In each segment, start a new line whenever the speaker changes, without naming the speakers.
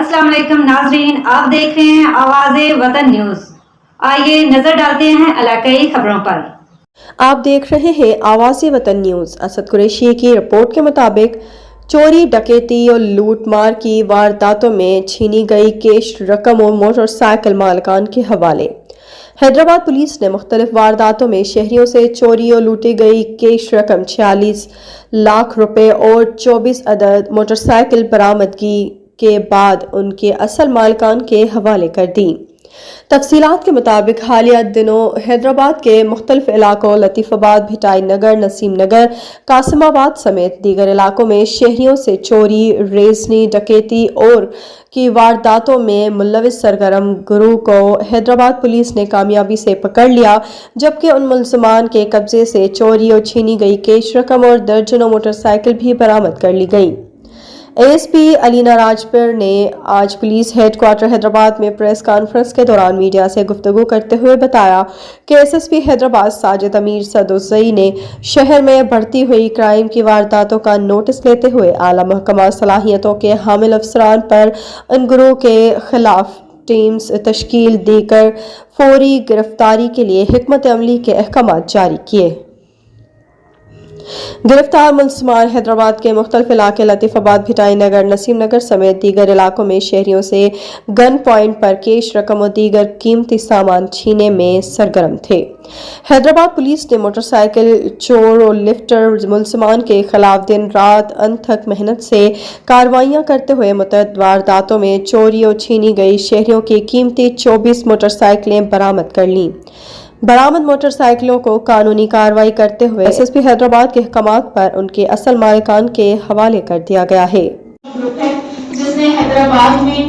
अस्सलाम वालेकुम नाज़रीन, आप देख रहे हैं आवाज़े वतन न्यूज़। आइए नजर डालते हैं इलाकाई खबरों पर।
आप देख रहे हैं आवाज़े वतन न्यूज़। असद कुरैशी की रिपोर्ट के मुताबिक चोरी, डकैती और लूटमार की वारदातों में छीनी गई कैश रकम और मोटरसाइकिल मालिकान के हवाले। हैदराबाद पुलिस ने मुख्तलिफ वारदातों में शहरियों से चोरी और लूटी गई कैश रकम 46 लाख रुपए और 24 अदद मोटरसाइकिल बरामदगी के बाद उनके असल मालिकान के हवाले कर दी। तफसीलात के मुताबिक हालिया दिनों हैदराबाद के मुख्तलिफ इलाकों लतीफ़ाबाद, भिटाई नगर, नसीम नगर, कासिमाबाद समेत दीगर इलाकों में शहरियों से चोरी, रेज़नी, डकैती और की वारदातों में मुलविस सरगर्म गिरोह को हैदराबाद पुलिस ने कामयाबी से पकड़ लिया, जबकि उन मुलज़मान के कब्जे से चोरी और छीनी गई कैश रकम और दर्जनों मोटरसाइकिल भी बरामद कर ली गई। ASP अलीना राजपुर ने आज पुलिस हेडक्वार्टर हैदराबाद में प्रेस कॉन्फ्रेंस के दौरान मीडिया से गुफ्तगू करते हुए बताया कि SSP हैदराबाद साजिद अमीर सदुज़ई ने शहर में बढ़ती हुई क्राइम की वारदातों का नोटिस लेते हुए आला महकमा सलाहियतों के हामिल अफसरान पर इन गिरोह के खिलाफ टीम्स तश्कील देकर फौरी गिरफ्तारी के लिए हिकमत अमली के अहकाम जारी किए। गिरफ्तार मुलज़मान हैदराबाद के मुख्तलिफ इलाके लतीफ़ाबाद, भिटाई नगर, नसीम नगर समेत दीगर इलाकों में शहरियों से गन पॉइंट पर कैश रकम और दीगर कीमती सामान छीने में सरगर्म थे। हैदराबाद पुलिस ने मोटरसाइकिल चोर और लिफ्टर मुलज़मान के खिलाफ दिन रात अनथक मेहनत से कार्रवाइयां करते हुए मुतअद्दिद वारदातों में चोरी और छीनी गई शहरियों की कीमती 24 मोटरसाइकिलें बरामद कर लीं। बरामद मोटरसाइकिलों को कानूनी कार्रवाई करते हुए SSP हैदराबाद के अहकामात पर उनके असल मालिकान के हवाले कर दिया गया है।
जिसने हैदराबाद में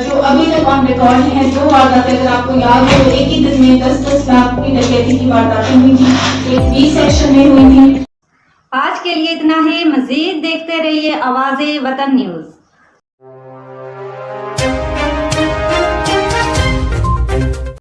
जो अभी तक ऑन रिकॉर्ड है दो वारदातें, अगर आपको याद हो, एक ही दिन में 10-10 लाख की डकैती की वारदातें हुई थी, एक B सेक्शन में हुई थी।
आज के लिए इतना ही। मजीद देखते रहिए आवाज़े वतन न्यूज़।